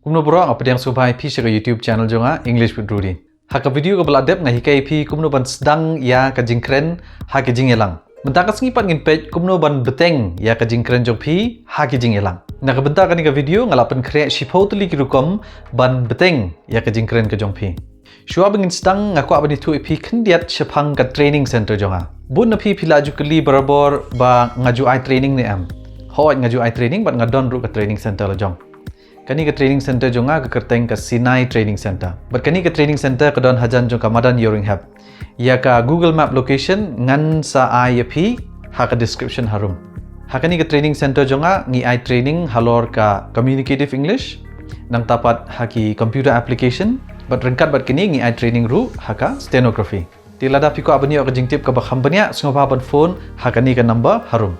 Kumno borang apa yang subhai pi sa YouTube channel jonga English with Rudy. Haka video ka baladep ngahi kai pi kumno ban sedang ya ka jingkren ha ka jingelang. Mentaka sengipat ngin page kumno ban beteng ya ka jingkren jong pi ha ka jingelang. Na ka benta ka ni ka video ngalapan kre shipotli ki rukom ban beteng ya ka jingkren ka jong pi. Shua bengin sedang ngaku abani tu pi kendiat shapang ka training center jonga. Bun na pi laju keli barabor ba ngaju ai training ni am. Hoat ngaju ai training bat ngadon ru ka training center la jong. Kani ke training center jonga ke kerteng ke Sinai Training Center. Berkani ke training center ke don hajan jong Madan Yoringhap. Ia ka Google Map location ngan sa IAP ha ka description harum. Hakani ke training center jonga ngi ai training halor ka communicative English nang tapat haki computer application bat rengkat bat kini ngi ai training ru haka stenography. Tilada piko abani ok jingtip ka bakhambanya sengopa ban phone hakani ke number harum.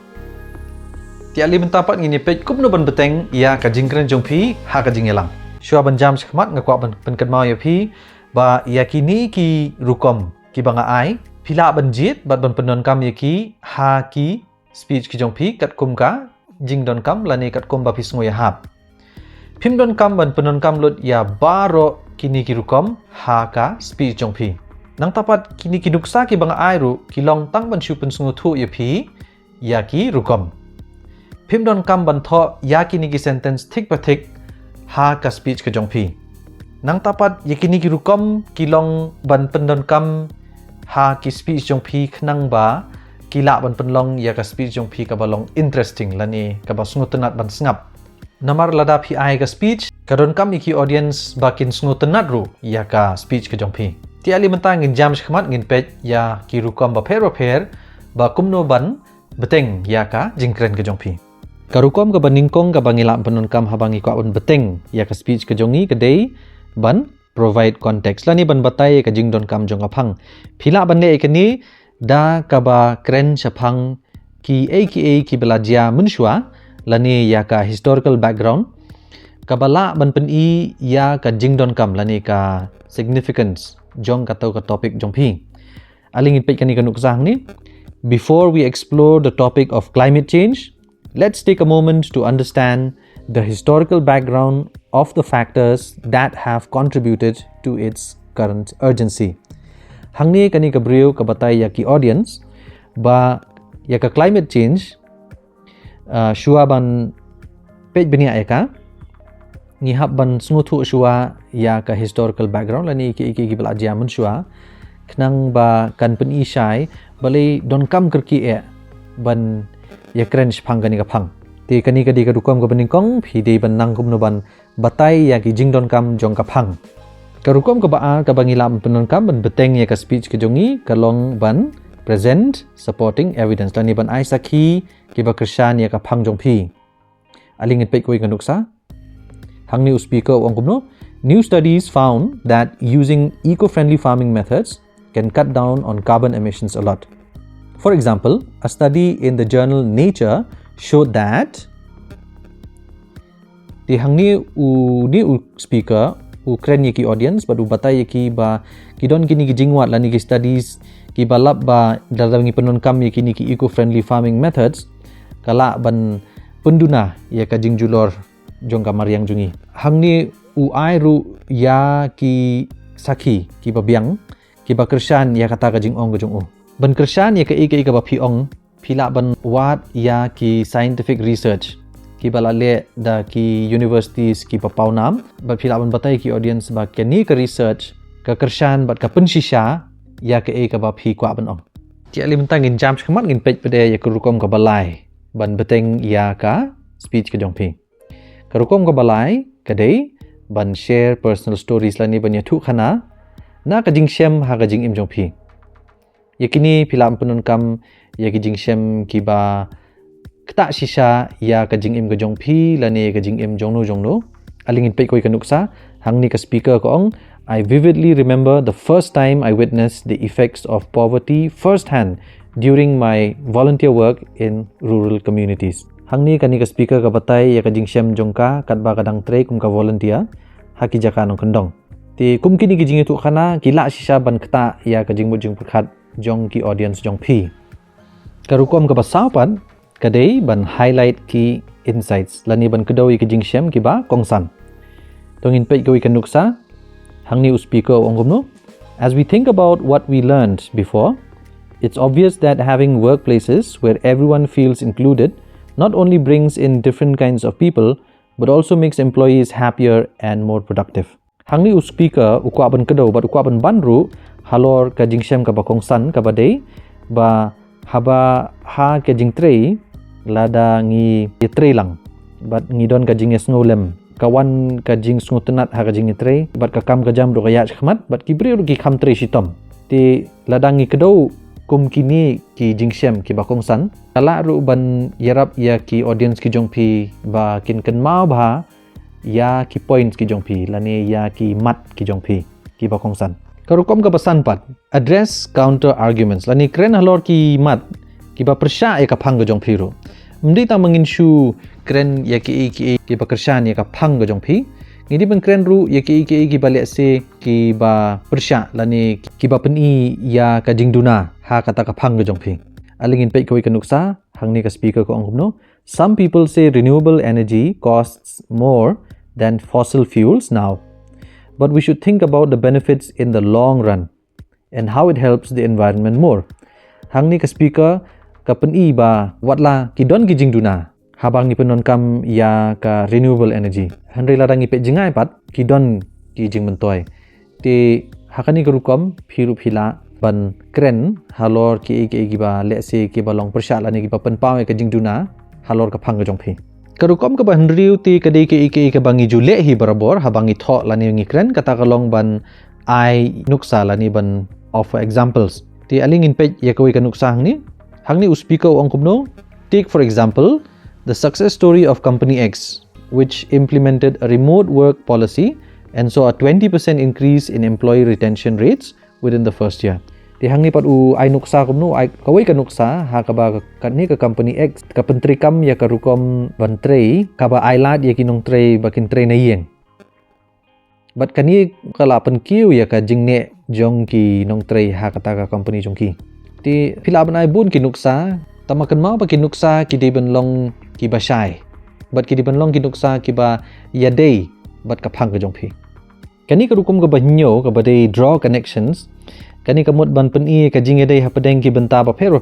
Tiali mentapat ngini page kumno ban beteng ya ka jingkren jong pi ha ka jingelang. Shua ban jam shkmat ngakwa ban penkatmau ya pi ba ya kini ki rukom ki banga ai pila ban jit bat ban penon kam ya ki ha ki speech ki jong pi kat kum ka jing don kam lani kat kum ba pi sngo ya hap. Pim don kam ban penon kam lut ya baro kini ki rukom ha ka speech jong pi. Nang tapat kini ki duksa ki banga ai ru ki long tang ban shu pen sngo thu ya pi ya ki rukom. Pim don kam ban tho yakini ki sentence thik pa thik ha ka speech ka jong pi. Nang tapat yakini ki rukom kilong ban pendon kam ha ki speech jong pi khnang ba kila ban penlong ya ka speech jong pi ka balong interesting lani ka ba sngutenat ban sngap. Namar lada pi ai ka speech ka don kam iki audience bakin sngutenat ru ya ka speech ka jong pi. Ti ali mentang ngin jam shkmat ngin page ya ki rukom ba pher ba kumno ban beteng ya ka jingkren ka jong pi. Karukom ka baningkong ka bangilam penon kam habangi ko un beteng ya ka speech ka jongi ka day ban provide context lani ban batai ka jingdon kam jong aphang phila ban le ekani da ka ba kren shaphang ki aka ki belajia munshwa lani ya ka historical background ka bala ban pen I ya ka jingdon kam lani ka significance jong ka to ka topic jong pi alingin pe kani kanuk sang ni before we explore the topic of climate change. Let's take a moment to understand the historical background of the factors that have contributed to its current urgency. Hangni kani kabriyo kabatay yaki audience ba yaka climate change shua ban page bini ayaka ngihap ban snguthu shua yaka historical background lani iki belajamun shua knang ba kan pen ishai balai don kam kerki ban ya kren shphang kani ka phang ti kani ka di ka rukom ka baningkong phi dei ban nang kum no ban batai ya ki jingdon kam jong ka phang ka rukom ka ba ka bangilam penon kam ban beteng ya ka speech ka jongi ka long ban present supporting evidence lani ban ai sakhi ki ba krishan ya ka phang jong phi aling pe koi kan nuksa hang new speaker ong kum no new studies found that using eco-friendly farming methods can cut down on carbon emissions a lot. For example, a study in the journal Nature showed that di hangni u speaker u kren ki audience ba du batai ki ba kidon kini ki jingwat lani ki studies ki balap ba dalam ngi penon kam kini ki eco-friendly farming methods kala ban penduna ya ka jingjulor jong kamar yang jungi hangni u ai ru ya ki sakhi ki ba biang ki ba krishan ya kata ka jing ong jong u ban krishan ya ka ika ba phiong phila ban wat ya ki scientific research ki balale da ki universities ki papaunam ba phila ban batai ki audience ba keni ka research ka krishan bat ka pensisha ya ka ika ba phi kwa ban ong ti ali mentang ngin jam khmat ngin page pede ya kurukom ka balai ban beteng ya ka speech ka jong phi kurukom ka balai ka dei ban share personal stories lani ban ya thu khana na ka jing shem ha ka jing im jong phi yakini pilam penun kam yaki jing shem kiba kta shisha ya ka jing im ga jong phi lani ka jing im jong no alingin pe koi kanuksa hangni ka speaker ko ong I vividly remember the first time I witnessed the effects of poverty firsthand during my volunteer work in rural communities. Hangni kani ka speaker ka batay ya ka jing shem jong ka katba kadang tre kum ka volunteer haki jaka nong kendong ti kum kini ki jing tu khana kila shisha ban kta ya ka jing mu jing prakhat jong ki audience jong pi karukom ka pasapan kadai ban highlight ki insights lani ban kedawi ki jingshem ki ba kongsan Tongin pej ko ikan nuksa, hangni uspiko ongumno. As we think about what we learned before, it's obvious that having workplaces where everyone feels included not only brings in different kinds of people, but also makes employees happier and more productive. Hangni uspika ukwaban kado bat ukwaban banru halor ka jingshem ka bakongsan ka badai ba haba ha ka jingtrei lada ngi yetrei lang bat ngidon ka jinges ngolem kawan ka jing sngutenat ha ka jing yetrei bat ka kam ka jam ro ka yach khmat bat kibri ro ki kham trei sitom ti lada ngi kado kum kini ki jingshem ki bakongsan kala ru ban yarap ya ki audience ki jongpi ba kin kan mau ba ya ki points ki jongpi lani ya ki mat ki jongpi ki bakongsan karukom ka basan pat address counter arguments lani kren halor ki mat ki ba persya e ka phang ga jongpi ro mdi ta mangin shu kren ya ki ba kershan ya ka phang ga jongpi ngidi ban kren ru ya ki balik se ki ba persya lani ki ba peni ya ka jingduna ha kata ka phang ga jongpi alingin pei koi ka nuksa hangni ka speaker ko angumno. Some people say renewable energy costs more than fossil fuels now, but we should think about the benefits in the long run and how it helps the environment more. Hangni ka speaker ka peni ba watla ki don ki jingduna habang ni penon kam ya ka renewable energy hanri ladang ipe jingai pat ki don ki jing mentoy ti hakani garukom phiru phila ban kren halor ki ba lese ki ba long persya lani ki ba penpaw ka jingduna halor ka phang ga jongphi karukom ka ban riu ti ka de ki ka bangi jule hi barabor habangi tho lani ngi kren kata ka long ban ai nuksa lani ban offer examples ti alingin pej ya ka nuksa hangni uspiko ongkumno. Take for example the success story of company X, which implemented a remote work policy and saw a 20% increase in employee retention rates within the first year. Ti hangi pat u ay nuksa kumno ay kawai ka nuksa ha ka ba kanni ka company X ka pentri kam ya ka rukom ban trei ka ba ay lad ya kinong trei bakin trei na yeng. But kani kala pen kiu ya ka jingne jong ki nong trei ha kata ka company jong ki. Ti pila ban ay bun ki nuksa tamakan mau pa ki nuksa ki de ban long ki ba shai. But ki de ban long ki nuksa ki ba yadei but ka phang ka jong pi. Kani ka rukom ka ba nyo ka ba de draw connections kani kamut ban peni ka jinge dei hapadeng ki benta ba pher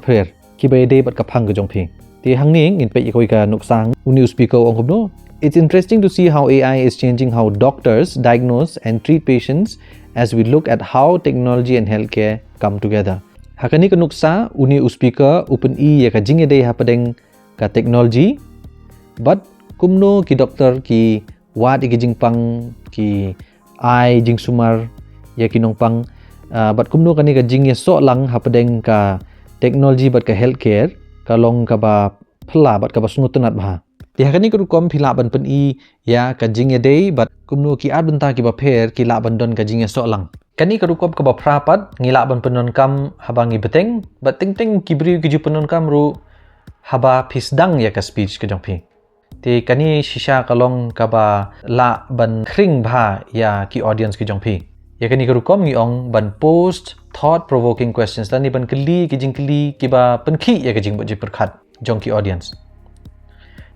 ki ba dei bat ka phang ka jongphi ti hangning in pe ikoi ka nuksang uni uspiko ongobno. It's interesting to see how AI is changing how doctors diagnose and treat patients as we look at how technology and healthcare come together. Hakani ka nuksa uni uspika upen I ya ka jinge dei hapadeng ka technology but kumno ki doktor ki wat ki jingpang ki ai jing sumar ya kinong pang bat kumno kani ka jing ya so lang hapadeng ka technology bat ka healthcare ka long ka ba phla bat ka ba sungutunat ba ti hakani ka rukom phila ban pen I ya ka jing ya dei bat kumno ki ad benta ki ba pher ki la ban don ka jing ya so lang kani ka rukom ka ba phrapat ngila ban penon kam habangi beteng bat ting ting kibri ki ju penon kam ru haba phisdang ya ka speech ka jongphi ti kani shisha kalong ka ba la ban khring bha ya ki audience ki jongphi ya kani karukom ngi ong ban post thought provoking questions tani ban kli ki jing kli ki ba penkhi ya ka jing boji perkhat jong ki audience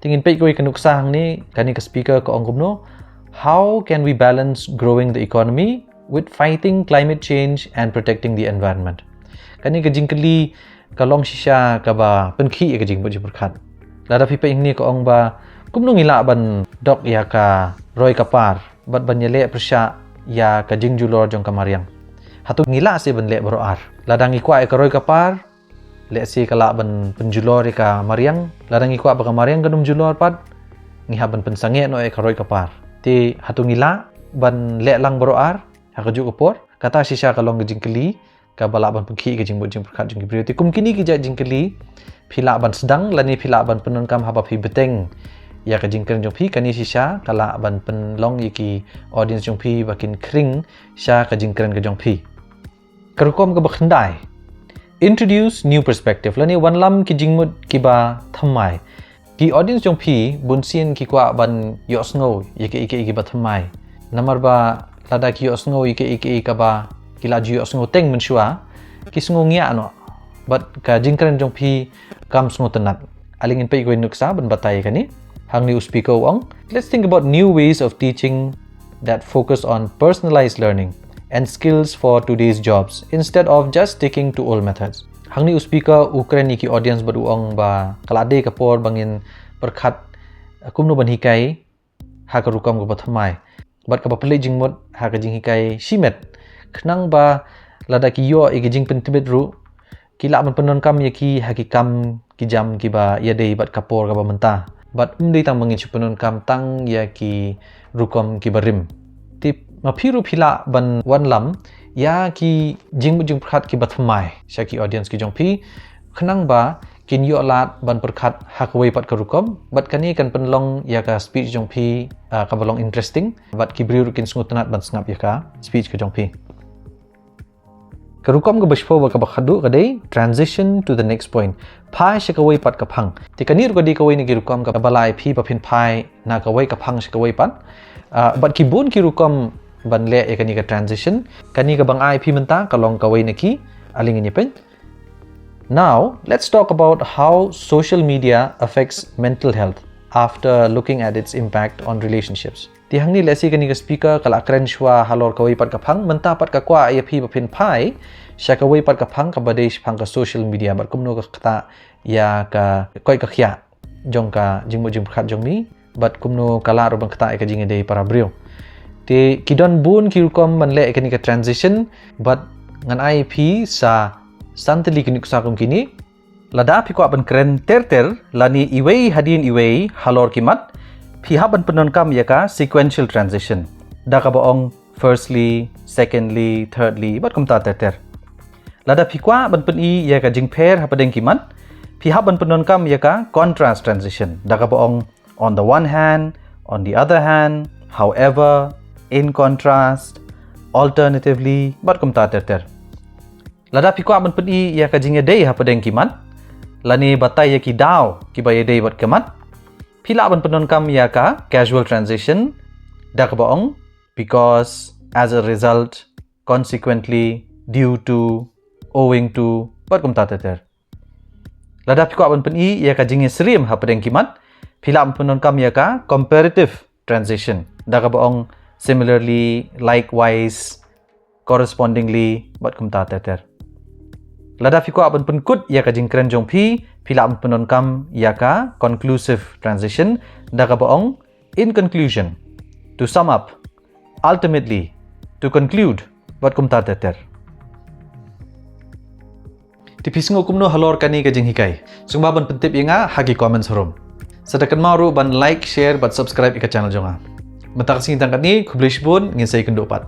tingin pe koi kanuk sang ni kani ka speaker ko ong kumno. How can we balance growing the economy with fighting climate change and protecting the environment? Kani ka jing kli kalong shisha ka ba penkhi ya ka jing boji perkhat lada pi pe ingni ko ong ba kumno ngila ban dok ya ka roy kapar bat ban yele persya ya ka jing julor jong kamariang hatu ngila se ban le baroar ladang ikwa ka roy kapar le se kala ban penjulor ka mariang ladang ikwa ba ka mariang ganum julor pat ngiha ban pensange no ka roy kapar ti hatu ngila ban le lang baroar ha ka ju kapor kata sisha kalong jing keli ka bala ban pengki ka jing bo jing perkhat jing priority kum kini ki ja jing keli phila ban sedang lani phila ban penon kam haba phi beteng ya ka jing kren jong phi kani sisha kala ban pen long yiki audience jong phi bakin kring sha ka jing kren ka jong phi karukom ka bakhandai introduce new perspective lani wanlam ki jingmut ki ba thamai ki audience jong phi bunsin ki kwa ban yosngo yiki ba thamai namar ba lada ki yosngo yiki ka ba ki la ji yosngo teng menshua ki sngo ngia no but ka jing kren jong phi kam sngo tenat alingin pe ko nuksa ban batai kani hangni uspiko ong. Let's think about new ways of teaching that focus on personalized learning and skills for today's jobs instead of just sticking to old methods. Hang ni speaker Ukraine ki audience beruang ba kalade kapor bangin perkhat kumno ban hikai ha ka rukam ko pathamai bat ka papale jingmot ha ka jing hikai shimet khnang ba lada ki yo e jing pentibet ru kila man penon kam ya ki hakikam ki jam ki ba ya dei bat kapor ka ba menta bat dei tang bangin penon kam tang ya ki rukom ki barim tip mapiru phila ban wan lam ya ki jing perkhat ki bathamai syaki audience ki jongpi khnang ba kin yo lat ban perkhat hakwei pat ka rukom bat kani kan penlong ya ka speech jongpi ka balong interesting bat ki briu kin sngutanat ban snap ya ka speech ka jongpi karukom ga bashpo ba ka bakhadu ka dei transition to the next point phai shakawei pat ka phang ti kanir ko di kawei ni ki rukom ka balai phi pa phin phai na kawei ka phang shakawei pat bat ki bun ki rukom ban le e kani ka transition kani ka bang ai phi menta ka long kawei na ki aling ni pen. Now let's talk about how social media affects mental health after looking at its impact on relationships. Ti hangni lesi kani ka speaker kala kren shwa halor kawei pat ka phang menta pat ka kwa ai phi pa phin phai sha kawei pat ka phang ka badesh phang ka social media bat kumno ka khata ya ka koi ka khya jong ka jingmo jing khat jong mi bat kumno kala ro ban khata ka jing dei para brio ti kidon bun ki rukom man le kani ka transition but ngan IP sa santali kini kusakum kini lada pi ko ban kren ter lani iwei hadin iwei halor kimat pi haban penon kam ya ka sequential transition da ka baong firstly secondly thirdly bat kum ta ter lada pi kwa ban pen I ya ka jing pair hapadeng kimat pi haban penon kam ya ka contrast transition da ka baong on the one hand on the other hand however in contrast, alternatively, bat kum ta ter. Lada pi ko aban pedi ya ka jinga dei ha padeng kimat. Lani batai ya ki daw ki ba dei bat kamat. Pila aban penon kam ya ka casual transition da ka baong because as a result consequently due to owing to bat kum ta ter. Lada pi ko aban pedi ya ka jinga srim ha padeng kimat. Pila aban penon kam ya ka comparative transition da ka baong similarly, likewise, correspondingly, bat kum ta ter. Lada fiko aban penkut ya ka jingkren jongpi, pila aban penon kam ya ka conclusive transition, da ka baong in conclusion, to sum up, ultimately, to conclude, bat kum ta ter. Tipisngo kumno halor kani ka jing hikai. Sungba ban pentip inga hagi comments harum. Sadakan maru ban like, share, bat subscribe ika channel jonga. Mata kasing tangkat ni, kublish pun ngin saya kendopat.